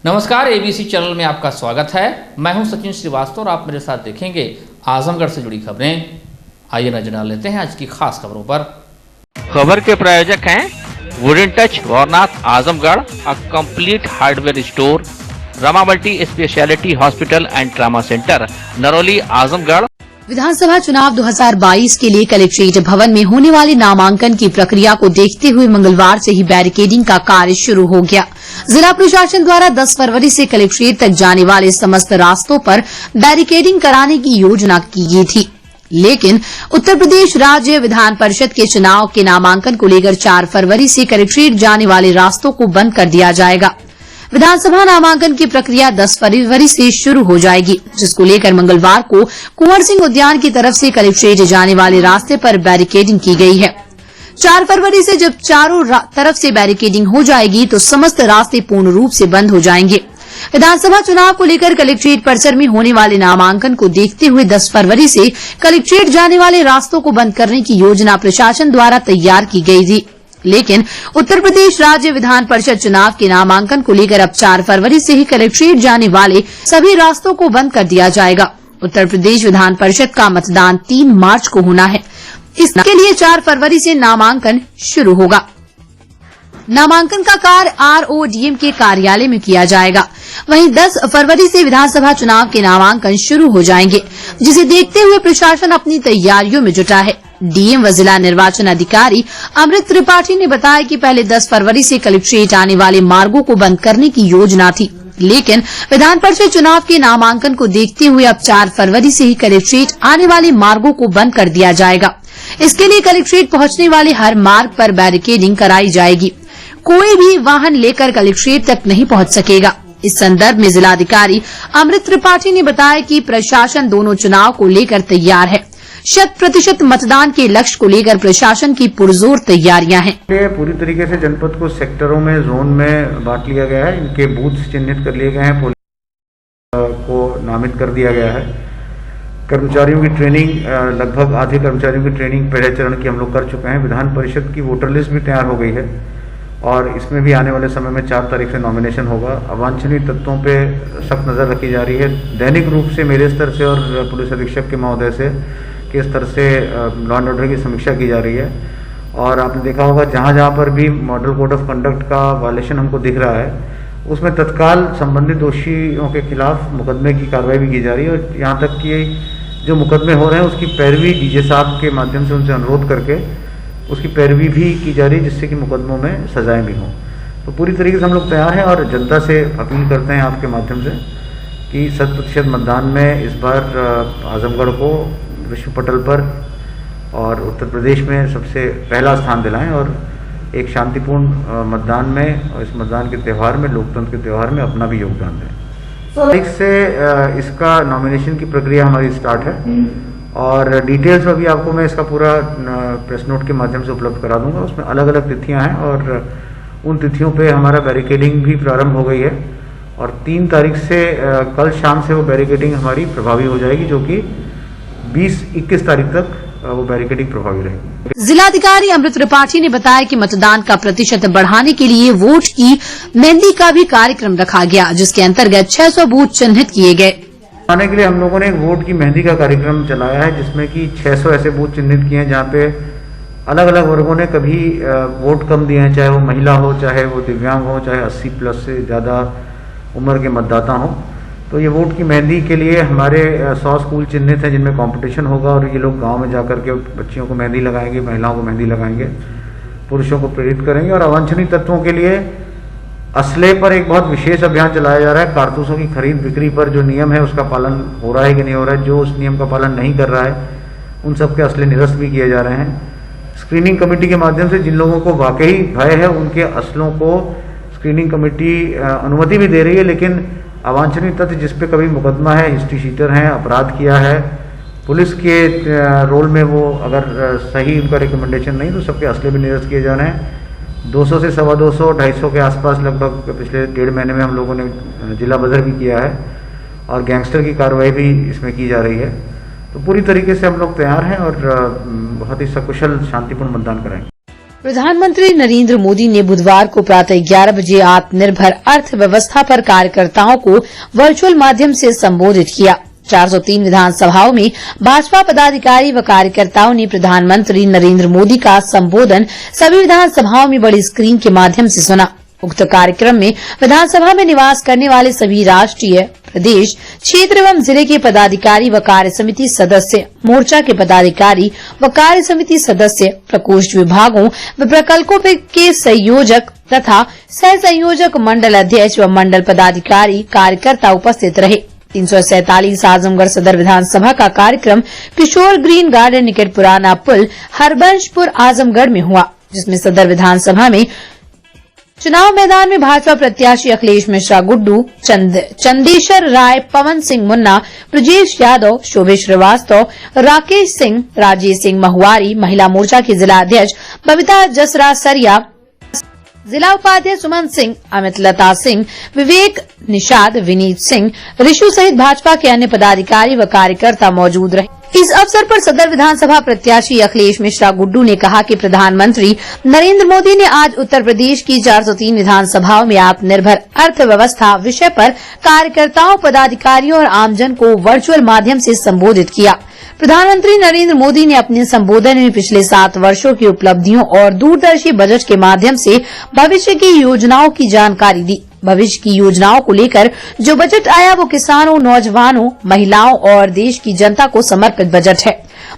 नमस्कार, ABC channel में आपका स्वागत है। मैं हूं सचिन श्रीवास्तव और आप मेरे साथ देखेंगे आजमगढ़ से जुड़ी खबरें। आइए नजर डाल लेते हैं आज की खास खबरों पर। खबर के प्रायोजक हैं wooden touch Bhawarnath Azamgarh, a complete hardware store, Rama multi speciality hospital and trauma centre, Narauli Azamgarh. विधानसभा चुनाव 2022 के लिए कलेक्ट्रेट भवन में होने वाले नामांकन की प्रक्रिया को देखते हुए मंगलवार से ही बैरिकेडिंग का कार्य शुरू हो गया। जिला प्रशासन द्वारा 10 फरवरी से कलेक्ट्रेट तक जाने वाले समस्त रास्तों पर बैरिकेडिंग कराने की योजना की गई थी, लेकिन उत्तर प्रदेश राज्य विधान परिषद के चुनाव के नामांकन को लेकर 4 फरवरी से कलेक्ट्रेट जाने वाले रास्तों को बंद कर दिया जाएगा। विधानसभा नामांकन की प्रक्रिया 10 फरवरी से शुरू हो जाएगी, जिसको लेकर मंगलवार को कुंवर सिंह उद्यान की तरफ से कलेक्ट्रेट जाने वाले रास्ते पर बैरिकेडिंग की गई है। 4 फरवरी से जब चारों तरफ से बैरिकेडिंग हो जाएगी तो समस्त रास्ते पूर्ण रूप से बंद हो जाएंगे। विधानसभा चुनाव को लेकर कलेक्ट्रेट परिसर में होने वाले नामांकन को देखते हुए 10 फरवरी से कलेक्ट्रेट जाने वाले रास्तों को बंद करने की योजना प्रशासन द्वारा तैयार की गई थी, लेकिन उत्तर प्रदेश राज्य विधान परिषद चुनाव के नामांकन को लेकर अब 4 फरवरी से ही कलेक्ट्रेट जाने वाले सभी रास्तों को बंद कर दिया जाएगा। उत्तर प्रदेश विधान परिषद का मतदान 3 मार्च को होना है। इसके लिए 4 फरवरी से नामांकन शुरू होगा। नामांकन का कार्य RODM के कार्यालय में किया जाएगा। वहीं 10 फरवरी से विधानसभा चुनाव के नामांकन शुरू हो जाएंगे, जिसे देखते हुए प्रशासन अपनी तैयारियों में जुटा है। डीएम व जिला निर्वाचन अधिकारी अमृत त्रिपाठी ने बताया कि पहले 10 फरवरी से कलेक्ट्रेट आने वाले मार्गों को बंद करने की योजना थी, लेकिन विधान परिषद चुनाव के नामांकन को देखते हुए अब 4 फरवरी से ही कलेक्ट्रेट आने वाले मार्गों को बंद कर दिया जाएगा। इसके लिए कलेक्ट्रेट पहुंचने वाले हर मार्ग पर बैरिकेडिंग कराई जाएगी। कोई भी वाहन लेकर कलेक्ट्रेट तक नहीं पहुंच सकेगा। इस संदर्भ में जिलाधिकारी अमृत त्रिपाठी ने बताया कि प्रशासन दोनों चुनाव को लेकर तैयार है। 100% मतदान के लक्ष्य को लेकर प्रशासन की पुरजोर तैयारियां हैं। पूरी तरीके से जनपद को सेक्टरों में, जोन में बांट लिया गया है। इनके बूथ चिन्हित कर लिए गए हैं, पुलिस को नामित कर दिया गया है। कर्मचारियों की ट्रेनिंग, लगभग आधे कर्मचारियों की ट्रेनिंग पहले चरण की हम लोग कर चुके हैं। विधान परिषद की वोटर लिस्ट भी तैयार हो गई है और इसमें भी आने वाले समय में 4 तारीख से नॉमिनेशन होगा। अवांछनीय तत्वों पे सख्त नज़र रखी जा रही है। दैनिक रूप से मेरे स्तर से और पुलिस अधीक्षक के महोदय से के स्तर से लॉ एंड ऑर्डर की समीक्षा की जा रही है। और आपने देखा होगा जहाँ जहाँ पर भी मॉडल कोड ऑफ कंडक्ट का वायलेशन हमको दिख रहा है, उसमें तत्काल संबंधित दोषियों के खिलाफ मुकदमे की कार्रवाई भी की जा रही है। और यहाँ तक कि जो मुकदमे हो रहे हैं उसकी पैरवी डीजे साहब के माध्यम से उनसे अनुरोध करके उसकी पैरवी भी की जा रही है, जिससे कि मुकदमों में सजाएं भी हों। तो पूरी तरीके से हम लोग तैयार हैं और जनता से अपील करते हैं आपके माध्यम से कि 100% मतदान में इस बार आजमगढ़ को विश्व पटल पर और उत्तर प्रदेश में सबसे पहला स्थान दिलाएं और एक शांतिपूर्ण मतदान में और इस मतदान के त्यौहार में, लोकतंत्र के त्यौहार में अपना भी योगदान दें। तारीख से इसका नॉमिनेशन की प्रक्रिया हमारी स्टार्ट है और डिटेल्स अभी आपको मैं इसका पूरा प्रेस नोट के माध्यम से उपलब्ध करा दूंगा। उसमें अलग अलग तिथियां हैं और उन तिथियों पे हमारा बैरिकेडिंग भी प्रारंभ हो गई है और 3 तारीख से कल शाम से वो बैरिकेडिंग हमारी प्रभावी हो जाएगी, जो कि 20-21 तारीख तक वो बैरिकेडिंग प्रभावी रहेगी। जिलाधिकारी अमृत त्रिपाठी ने बताया कि मतदान का प्रतिशत बढ़ाने के लिए वोट की मेहंदी का भी कार्यक्रम रखा गया, जिसके अंतर्गत 600 बूथ चिन्हित किए गए। आने के लिए हम लोगों ने एक वोट की मेहंदी का कार्यक्रम चलाया है, जिसमें कि 600 ऐसे बूथ चिन्हित किए हैं जहाँ पे अलग अलग वर्गों ने कभी वोट कम दिए हैं, चाहे वो महिला हो, चाहे वो दिव्यांग हो, चाहे 80 प्लस से ज़्यादा उम्र के मतदाता हों। तो ये वोट की मेहंदी के लिए हमारे 100 स्कूल चिन्हित हैं जिनमें कंपटीशन होगा और ये लोग गांव में जाकर के बच्चियों को मेहंदी लगाएंगे, महिलाओं को मेहंदी लगाएंगे, पुरुषों को प्रेरित करेंगे। और अवांछनीय तत्वों के लिए असले पर एक बहुत विशेष अभियान चलाया जा रहा है। कारतूसों की खरीद बिक्री पर जो नियम है उसका पालन हो रहा है कि नहीं हो रहा है, जो उस नियम का पालन नहीं कर रहा है उन सबके असले निरस्त भी किए जा रहे हैं। स्क्रीनिंग कमेटी के माध्यम से जिन लोगों को वाकई भय है उनके असलों को स्क्रीनिंग कमेटी अनुमति भी दे रही है, लेकिन अवांछनीय तथ्य जिस पे कभी मुकदमा है, हिस्ट्री शीटर हैं, अपराध किया है, पुलिस के रोल में वो अगर सही उनका रिकमेंडेशन नहीं तो सबके असले भी निरस्त किए जा रहे हैं। 200 से 250, 250 के आसपास लगभग पिछले 1.5 महीने में हम लोगों ने जिला बदर भी किया है और गैंगस्टर की कार्रवाई भी इसमें की जा रही है। तो पूरी तरीके से हम लोग तैयार हैं और बहुत ही सकुशल शांतिपूर्ण मतदान कराएंगे। प्रधानमंत्री नरेंद्र मोदी ने बुधवार को प्रातः 11 बजे आत्मनिर्भर अर्थव्यवस्था पर कार्यकर्ताओं को वर्चुअल माध्यम से संबोधित किया। 403 विधानसभाओं में भाजपा पदाधिकारी व कार्यकर्ताओं ने प्रधानमंत्री नरेंद्र मोदी का संबोधन सभी विधानसभाओं में बड़ी स्क्रीन के माध्यम से सुना। उक्त कार्यक्रम में विधानसभा में निवास करने वाले सभी राष्ट्रीय, प्रदेश, क्षेत्र एवं जिले के पदाधिकारी व कार्य समिति सदस्य, मोर्चा के पदाधिकारी व कार्य समिति सदस्य, प्रकोष्ठ विभागों व प्रकल्पों के संयोजक तथा सह संयोजक, मंडल अध्यक्ष व मंडल पदाधिकारी, कार्यकर्ता उपस्थित रहे। 347 आजमगढ़ सदर विधानसभा का कार्यक्रम किशोर ग्रीन गार्डन निकट पुराना पुल हरबंशपुर आजमगढ़ में हुआ, जिसमें सदर विधानसभा में चुनाव मैदान में भाजपा प्रत्याशी अखिलेश मिश्रा गुड्डू, चंदेश्वर राय, पवन सिंह मुन्ना, ब्रजेश यादव, शोभे श्रीवास्तव, राकेश सिंह, राजेश सिंह महुआरी, महिला मोर्चा की जिला अध्यक्ष बबीता जसरा सरिया, जिला उपाध्यक्ष सुमन सिंह, अमित लता सिंह, विवेक निषाद, विनीत सिंह, ऋषु सहित भाजपा के अन्य पदाधिकारी व कार्यकर्ता मौजूद रहे। इस अवसर पर सदर विधानसभा प्रत्याशी अखिलेश मिश्रा गुड्डू ने कहा कि प्रधानमंत्री नरेंद्र मोदी ने आज उत्तर प्रदेश की 403 विधानसभाओं में आत्मनिर्भर अर्थव्यवस्था विषय पर कार्यकर्ताओं, पदाधिकारियों और आमजन को वर्चुअल माध्यम से संबोधित किया। प्रधानमंत्री नरेंद्र मोदी ने अपने संबोधन में पिछले 7 वर्षों की उपलब्धियों और दूरदर्शी बजट के माध्यम से भविष्य की योजनाओं की जानकारी दी। भविष्य की योजनाओं को लेकर जो बजट आया वो किसानों, नौजवानों, महिलाओं और देश की जनता को समर्पित बजट है।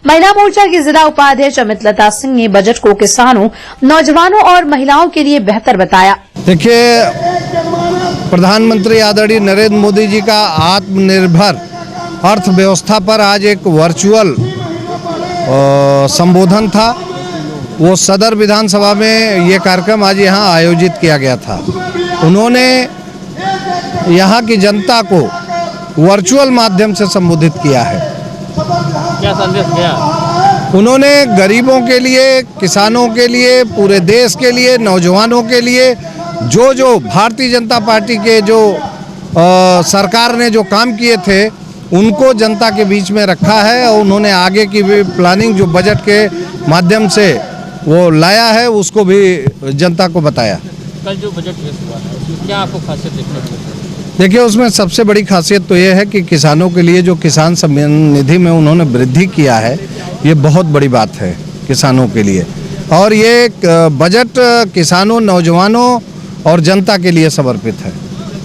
महिला मोर्चा की जिला उपाध्यक्ष अमित लता सिंह ने बजट को किसानों, नौजवानों और महिलाओं के लिए बेहतर बताया। देखिए, प्रधानमंत्री आदरणीय नरेंद्र मोदी जी का आत्मनिर्भर अर्थव्यवस्था पर आज एक वर्चुअल संबोधन था। वो सदर विधानसभा में ये कार्यक्रम आज यहाँ आयोजित किया गया था। उन्होंने यहाँ की जनता को वर्चुअल माध्यम से संबोधित किया है। क्या संदेश दिया? उन्होंने गरीबों के लिए, किसानों के लिए, पूरे देश के लिए, नौजवानों के लिए जो भारतीय जनता पार्टी के जो सरकार ने जो काम किए थे उनको जनता के बीच में रखा है और उन्होंने आगे की भी प्लानिंग जो बजट के माध्यम से वो लाया है उसको भी जनता को बताया। कल जो बजट पेश हुआ है उसमें क्या आपको खासियत देखने को मिली? देखिए, उसमें सबसे बड़ी खासियत तो ये है कि किसानों के लिए जो किसान सम्मान निधि में उन्होंने वृद्धि किया है, ये बहुत बड़ी बात है किसानों के लिए। और ये बजट किसानों, नौजवानों और जनता के लिए समर्पित है।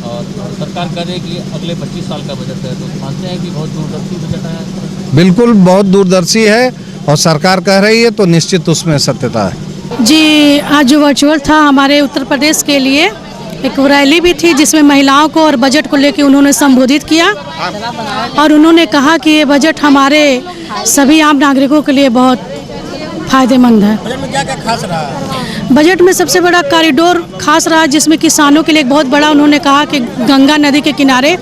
और सरकार कह रही है कि अगले 25 साल का बजट है, तो मानते हैं कि बहुत दूरदर्शी बजट आया है? बिल्कुल, बहुत दूरदर्शी है और सरकार कह रही है तो निश्चित उसमें सत्यता है। जी, आज जो वर्चुअल था हमारे उत्तर प्रदेश के लिए एक रैली भी थी जिसमें महिलाओं को और बजट को लेकर उन्होंने संबोधित किया और उन्होंने कहा कि ये बजट हमारे सभी आम नागरिकों के लिए बहुत फायदेमंद है। बजट में क्या खास रहा? बजट में सबसे बड़ा कॉरिडोर खास रहा, जिसमें किसानों के लिए एक बहुत बड़ा उन्होंने कहा कि गंगा नदी के किनारे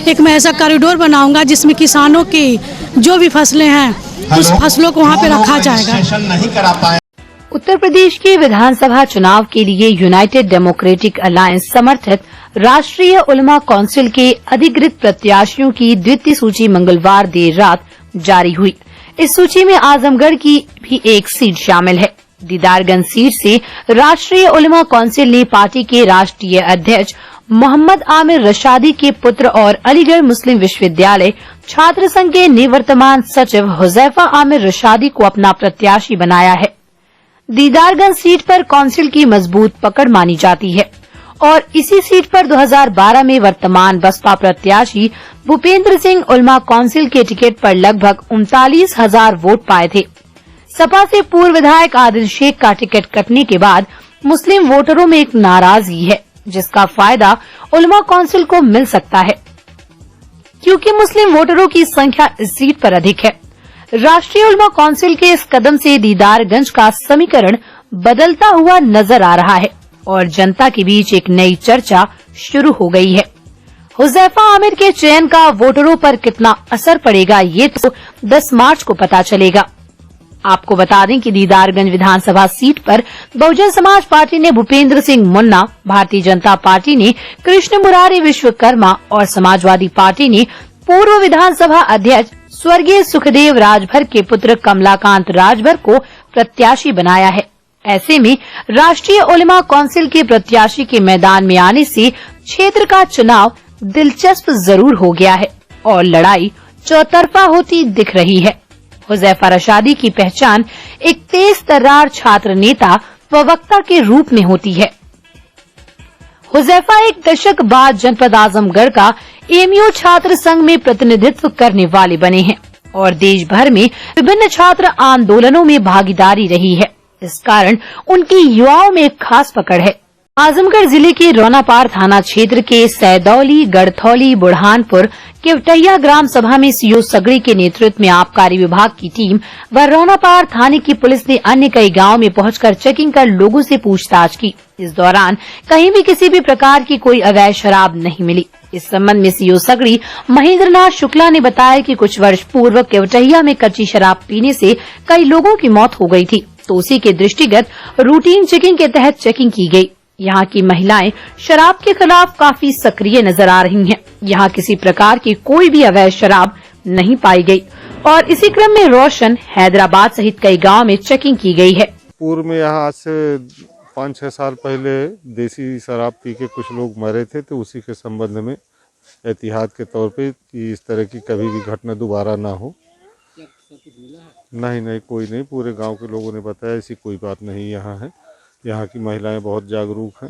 एक मैं ऐसा कॉरिडोर बनाऊंगा जिसमें किसानों की जो भी फसलें हैं उस फसलों को वहाँ पे रखा जाएगा। उत्तर प्रदेश के विधानसभा चुनाव के लिए यूनाइटेड डेमोक्रेटिक अलायंस समर्थित राष्ट्रीय उलमा काउंसिल के अधिकृत प्रत्याशियों की द्वितीय सूची मंगलवार देर रात जारी हुई। इस सूची में आजमगढ़ की भी एक सीट शामिल है। दीदारगंज सीट से राष्ट्रीय उलमा काउंसिल ने पार्टी के राष्ट्रीय अध्यक्ष मोहम्मद आमिर रशादी के पुत्र और अलीगढ़ मुस्लिम विश्वविद्यालय छात्र संघ के निवर्तमान सचिव हुजैफा आमिर रशादी को अपना प्रत्याशी बनाया है। दीदारगंज सीट पर काउंसिल की मजबूत पकड़ मानी जाती है और इसी सीट पर 2012 में वर्तमान बसपा प्रत्याशी भूपेंद्र सिंह उलमा काउंसिल के टिकट पर लगभग 39,000 वोट पाए थे। सपा से पूर्व विधायक आदिल शेख का टिकट कटने के बाद मुस्लिम वोटरों में एक नाराजगी है, जिसका फायदा उलमा काउंसिल को मिल सकता है क्योंकि मुस्लिम वोटरों की संख्या इस सीट पर अधिक है। राष्ट्रीय उलमा काउंसिल के इस कदम से दीदारगंज का समीकरण बदलता हुआ नजर आ रहा है और जनता के बीच एक नई चर्चा शुरू हो गई है। हुजैफा आमिर के चयन का वोटरों पर कितना असर पड़ेगा ये तो 10 मार्च को पता चलेगा। आपको बता दें कि दीदारगंज विधानसभा सीट पर बहुजन समाज पार्टी ने भूपेंद्र सिंह मुन्ना, भारतीय जनता पार्टी ने कृष्ण मुरारी विश्वकर्मा और समाजवादी पार्टी ने पूर्व विधानसभा अध्यक्ष स्वर्गीय सुखदेव राजभर के पुत्र कमलाकांत राजभर को प्रत्याशी बनाया है। ऐसे में राष्ट्रीय उलेमा काउंसिल के प्रत्याशी के मैदान में आने से क्षेत्र का चुनाव दिलचस्प जरूर हो गया है और लड़ाई चौतरफा होती दिख रही है। हुजैफा रशादी की पहचान एक तेज तर्रार छात्र नेता व वक्ता के रूप में होती है। हुजैफा एक दशक बाद जनपद आजमगढ़ का एमयू छात्र संघ में प्रतिनिधित्व करने वाले बने हैं और देश भर में विभिन्न छात्र आंदोलनों में भागीदारी रही है। इस कारण उनकी युवाओं में खास पकड़ है। आजमगढ़ जिले के रौनापार थाना क्षेत्र के सैदौली, गढ़थौली, बुरहानपुर, केवटैया ग्राम सभा में सीओ सगड़ी के नेतृत्व में आबकारी विभाग की टीम व रौनापार थाने की पुलिस ने अन्य कई गांवों में पहुंचकर चेकिंग कर लोगों से पूछताछ की। इस दौरान कहीं भी किसी भी प्रकार की कोई अवैध शराब नहीं मिली। इस संबंध में सीओ सगड़ी महेंद्रनाथ शुक्ला ने बताया कि कुछ वर्ष पूर्व केवटैया में कच्ची शराब पीने से कई लोगों की मौत हो गई थी, तो उसी के दृष्टिगत रूटीन चेकिंग के तहत चेकिंग की गई। यहाँ की महिलाएं शराब के खिलाफ काफी सक्रिय नजर आ रही हैं। यहाँ किसी प्रकार की कोई भी अवैध शराब नहीं पाई गई और इसी क्रम में रोशन, हैदराबाद सहित कई गांव में चेकिंग की गई है। पूर्व में यहाँ आज से 5-6 साल पहले देसी शराब पी के कुछ लोग मरे थे, तो उसी के संबंध में एहतियात के तौर पे कि इस तरह की कभी भी घटना दोबारा ना हो। नहीं, कोई नहीं, पूरे गांव के लोगों ने बताया ऐसी कोई बात नहीं यहाँ है। यहाँ की महिलाएं बहुत जागरूक हैं।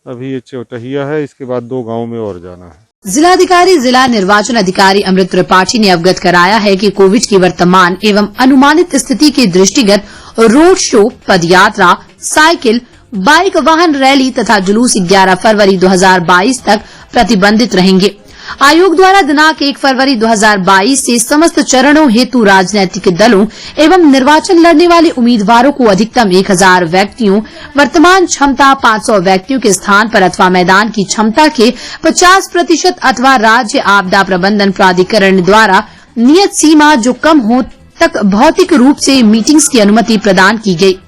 अभी ये चौटहिया है, इसके बाद 2 गांव में और जाना है। जिलाधिकारी जिला निर्वाचन अधिकारी अमृत त्रिपाठी ने अवगत कराया है कि कोविड की वर्तमान एवं अनुमानित स्थिति के दृष्टिगत रोड शो, पदयात्रा, साइकिल, बाइक वाहन रैली तथा जुलूस 11 फरवरी 2022 तक प्रतिबंधित रहेंगे। आयोग द्वारा दिनांक 1 फरवरी 2022 से समस्त चरणों हेतु राजनीतिक दलों एवं निर्वाचन लड़ने वाले उम्मीदवारों को अधिकतम 1000 व्यक्तियों, वर्तमान क्षमता 500 व्यक्तियों के स्थान पर अथवा मैदान की क्षमता के 50% अथवा राज्य आपदा प्रबंधन प्राधिकरण द्वारा नियत सीमा जो कम हो तक भौतिक रूप से मीटिंग्स की अनुमति प्रदान की गई।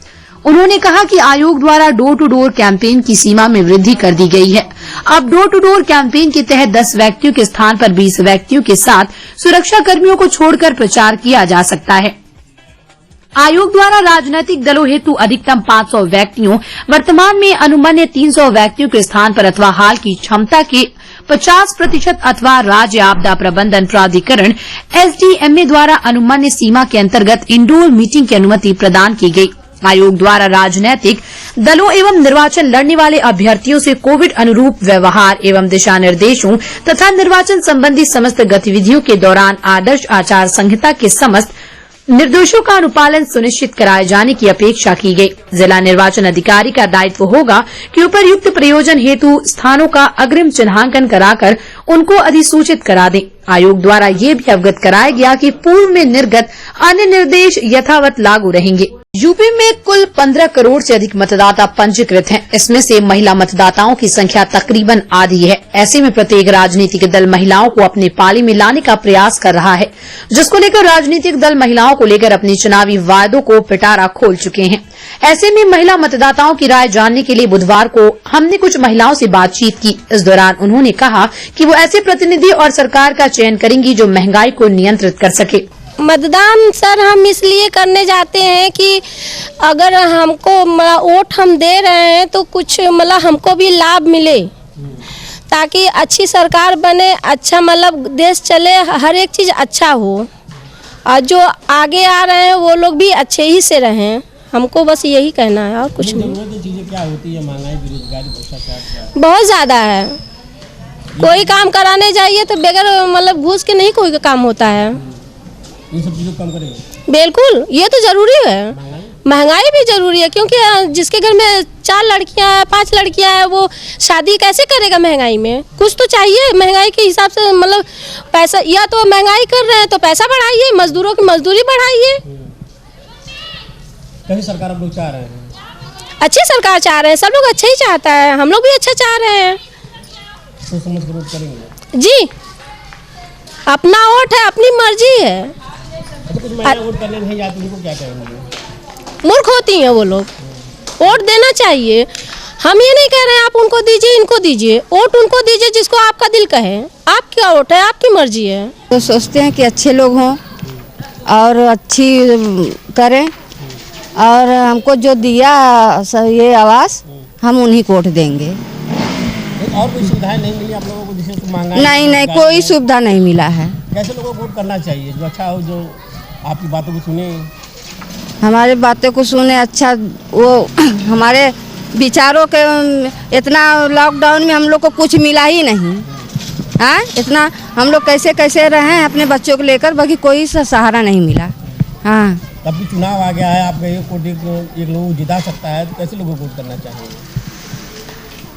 उन्होंने कहा कि आयोग द्वारा डोर टू डोर कैंपेन की सीमा में वृद्धि कर दी गई है। अब डोर टू डोर कैंपेन के तहत 10 व्यक्तियों के स्थान पर 20 व्यक्तियों के साथ सुरक्षा कर्मियों को छोड़कर प्रचार किया जा सकता है। आयोग द्वारा राजनीतिक दलों हेतु अधिकतम 500 व्यक्तियों, वर्तमान में अनुमन्य 300 व्यक्तियों के स्थान पर अथवा हाल की क्षमता के 50% अथवा राज्य आपदा प्रबंधन प्राधिकरण SDMA द्वारा अनुमन्य सीमा के अंतर्गत इंडोर मीटिंग की अनुमति प्रदान की गई। आयोग द्वारा राजनीतिक दलों एवं निर्वाचन लड़ने वाले अभ्यर्थियों से कोविड अनुरूप व्यवहार एवं दिशा निर्देशों तथा निर्वाचन संबंधी समस्त गतिविधियों के दौरान आदर्श आचार संहिता के समस्त निर्देशों का अनुपालन सुनिश्चित कराए जाने की अपेक्षा की गई। जिला निर्वाचन अधिकारी का दायित्व होगा कि उपर्युक्त प्रयोजन हेतु स्थानों का अग्रिम चिन्हांकन कराकर उनको अधिसूचित करा दें। आयोग द्वारा ये भी अवगत कराया गया कि पूर्व में निर्गत अन्य निर्देश यथावत लागू रहेंगे। यूपी में कुल 15 करोड़ से अधिक मतदाता पंजीकृत हैं। इसमें से महिला मतदाताओं की संख्या तकरीबन आधी है। ऐसे में प्रत्येक राजनीतिक दल महिलाओं को अपने पाली में लाने का प्रयास कर रहा है, जिसको लेकर राजनीतिक दल महिलाओं को लेकर अपने चुनावी वायदों को पिटारा खोल चुके हैं। ऐसे में महिला मतदाताओं की राय जानने के लिए बुधवार को हमने कुछ महिलाओं से बातचीत की। इस दौरान उन्होंने कहा कि वो ऐसे प्रतिनिधि और सरकार का चयन करेंगी जो महंगाई को नियंत्रित कर सके। मतदान सर हम इसलिए करने जाते हैं कि अगर हमको वोट हम दे रहे हैं तो कुछ हमको भी लाभ मिले, ताकि अच्छी सरकार बने, अच्छा देश चले, हर एक चीज़ अच्छा हो और जो आगे आ रहे हैं वो लोग भी अच्छे ही से रहें। हमको बस यही कहना है और कुछ नहीं। चीजें क्या होती है, महंगाई, बेरोजगारी, भ्रष्टाचार बहुत ज़्यादा है। कोई काम कराने जाइए तो बगैर घूस के नहीं कोई काम होता है। इन सब चीजों को कम करेंगे? बिल्कुल, ये तो जरूरी है। महंगाई भी जरूरी है, क्योंकि जिसके घर में 4 लड़कियां हैं, 5 लड़कियां हैं, वो शादी कैसे करेगा महंगाई में? कुछ तो चाहिए महंगाई के हिसाब से, पैसा, या तो महंगाई कर रहे हैं तो पैसा बढ़ाइए, मजदूरों की मजदूरी बढ़ाइए। कैसी सरकार आप लोग चाह रहे हैं? अच्छी सरकार चाह रहे हैं, सब लोग अच्छा ही चाहता है, हम लोग भी अच्छा चाह रहे हैं। तो समझ कर वोट करेंगे जी, अपना वोट है, अपनी मर्जी है। तो कुछ महिला वोट करने नहीं जाती, उनको क्या कहेंगे? मूर्ख होती हैं वो लोग। वोट देना चाहिए। हम ये नहीं कह रहे हैं आप उनको दीजिए, इनको दीजिए, वोट उनको दीजिए जिसको आपका दिल कहे। आपका वोट है, आपकी मर्जी है। तो सोचते हैं कि अच्छे लोग हों, और अच्छी करें, और हमको जो दिया ये आवास हम उन्हीं को वोट देंगे। और कोई सुविधाएं नहीं मिली आप लोगों को, जिससे महंगाई? नहीं, कोई सुविधा नहीं मिला है। कैसे लोगों को वोट करना चाहिए जो अच्छा हो, जो आपकी बातों को सुने? हमारे बातों को सुने, अच्छा वो हमारे विचारों के, इतना लॉकडाउन में हम लोग को कुछ मिला ही नहीं। हाँ, इतना हम लोग कैसे कैसे रहे हैं अपने बच्चों को लेकर, बाकी कोई सहारा नहीं मिला। हाँ, तब भी चुनाव आ गया है, आपका एक लोग जिता सकता है, तो कैसे लोगों को वोट करना चाहिए?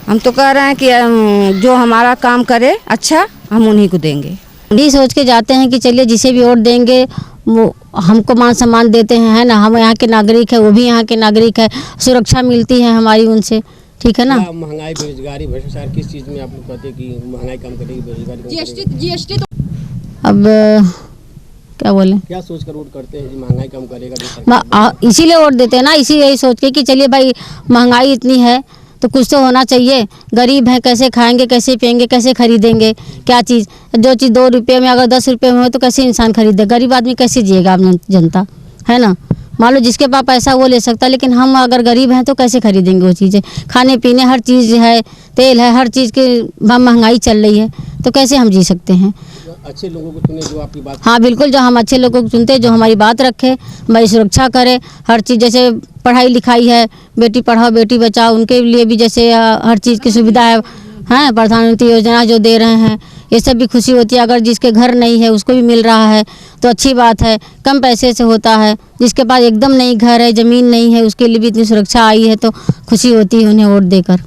हम तो कह रहे हैं कि जो हमारा काम करे अच्छा, हम उन्हीं को देंगे। ये सोच के जाते हैं कि चलिए जिसे भी वोट देंगे वो हमको मान सम्मान देते हैं, है ना, हम यहाँ के नागरिक है, वो भी यहाँ के नागरिक है, सुरक्षा मिलती है हमारी उनसे, ठीक है ना। महंगाई, बेरोजगारी, भ्रष्टाचार, किस चीज़ में आप लोग कहते हैं कि महंगाई कम करेगी, बेरोजगारी? जीएसटी तो अब क्या बोले, क्या सोचकर वोट करते हैं कि महंगाई कम करेगा? इसीलिए वोट देते हैं ना, इसी यही सोच के कि चलिए भाई महंगाई इतनी है तो कुछ तो होना चाहिए, गरीब हैं कैसे खाएंगे, कैसे पिएंगे, कैसे खरीदेंगे, क्या चीज़, जो चीज़ 2 रुपये में अगर 10 रुपये में हो तो कैसे इंसान खरीदे, गरीब आदमी कैसे जिएगा आप जनता, है ना। मान लो जिसके पास पैसा वो ले सकता है, लेकिन हम अगर गरीब हैं तो कैसे खरीदेंगे वो चीज़ें, खाने पीने हर चीज़ है, तेल है, हर चीज़ की महंगाई चल रही है, तो कैसे हम जी सकते हैं। अच्छे लोगों को चुने जो आपकी बात। हाँ बिल्कुल, जो हम अच्छे लोगों को चुनते हैं, जो हमारी बात रखे, हमारी सुरक्षा करे, हर चीज़, जैसे पढ़ाई लिखाई है, बेटी पढ़ाओ बेटी बचाओ, उनके लिए भी जैसे हर चीज़ की सुविधा है, हाँ, प्रधानमंत्री योजना जो दे रहे हैं, ये सब भी खुशी होती है। अगर जिसके घर नहीं है उसको भी मिल रहा है तो अच्छी बात है, कम पैसे से होता है। जिसके पास एकदम नहीं घर है, ज़मीन नहीं है, उसके लिए भी इतनी सुरक्षा आई है तो खुशी होती है उन्हें वोट देकर।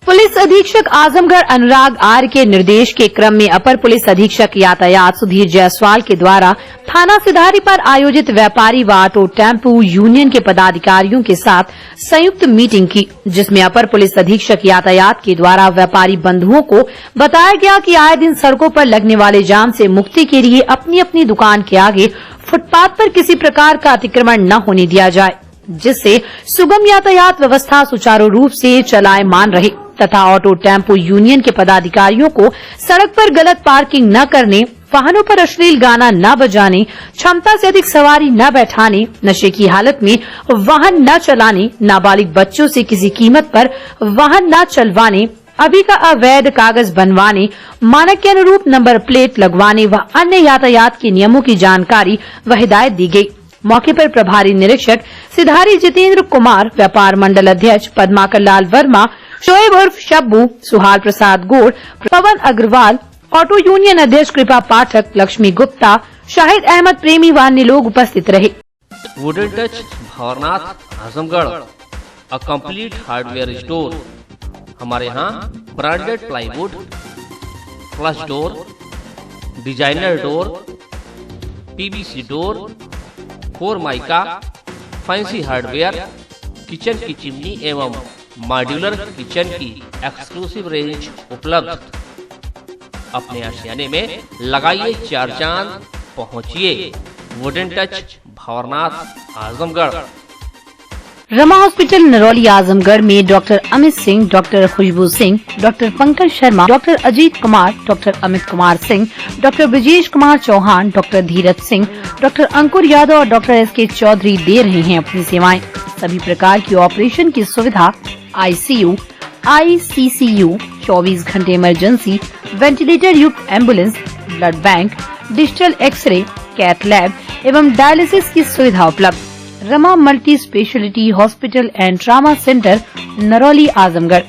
पुलिस अधीक्षक आजमगढ़ अनुराग आर के निर्देश के क्रम में अपर पुलिस अधीक्षक यातायात सुधीर जायसवाल के द्वारा थाना सिधारी पर आयोजित व्यापारी व ऑटो टेम्पू यूनियन के पदाधिकारियों के साथ संयुक्त मीटिंग की, जिसमें अपर पुलिस अधीक्षक यातायात के द्वारा व्यापारी बंधुओं को बताया गया कि आए दिन सड़कों पर लगने वाले जाम से मुक्ति के लिए अपनी अपनी दुकान के आगे फुटपाथ पर किसी प्रकार का अतिक्रमण न होने दिया जाए, जिससे सुगम यातायात व्यवस्था सुचारू रूप से चलायमान रहे तथा ऑटो टेम्पो यूनियन के पदाधिकारियों को सड़क पर गलत पार्किंग न करने, वाहनों पर अश्लील गाना न बजाने, क्षमता से अधिक सवारी न बैठाने, नशे की हालत में वाहन न चलाने, नाबालिग बच्चों से किसी कीमत पर वाहन न चलवाने, अभी का अवैध कागज बनवाने, मानक के अनुरूप नंबर प्लेट लगवाने व अन्य यातायात के नियमों की जानकारी व हिदायत दी गई। मौके पर प्रभारी निरीक्षक सिधारी जितेंद्र कुमार, व्यापार मंडल अध्यक्ष पद्माकर लाल वर्मा, शोएब उर्फ शब्बू, सुहाल प्रसाद गोड़, पवन अग्रवाल, ऑटो यूनियन अध्यक्ष कृपा पाठक, लक्ष्मी गुप्ता, शाहिद अहमद प्रेमी व अन्य लोग उपस्थित रहे। Wooden touch Bhawarnath Azamgarh, a complete hardware store. हमारे यहाँ branded plywood, flush door, designer door, PVC door, 4 mica, fancy hardware, kitchen की चिमनी एवं मॉड्यूलर किचन की एक्सक्लूसिव रेंज उपलब्ध। अपने आशियाने में लगाइए 4 चांद, पहुंचिए wooden touch Bhawarnath Azamgarh. Rama hospital Narauli Azamgarh में doctor Amit Singh, doctor Khushboo Singh, doctor Pankaj Sharma, doctor Ajit Kumar, doctor Amit Kumar Singh, doctor Brajesh Kumar Chauhan, doctor Dheeraj Singh, doctor अंकुर यादव और डॉक्टर एस.के. चौधरी दे रहे हैं अपनी सेवाएं। सभी प्रकार की ऑपरेशन की सुविधा, आईसीयू, आईसीसीयू, 24 घंटे इमरजेंसी, वेंटिलेटर युक्त ambulance, blood bank, digital x-ray, cath lab एवं डायलिसिस की सुविधा उपलब्ध। Rama multi speciality hospital and trauma centre, Narauli Azamgarh.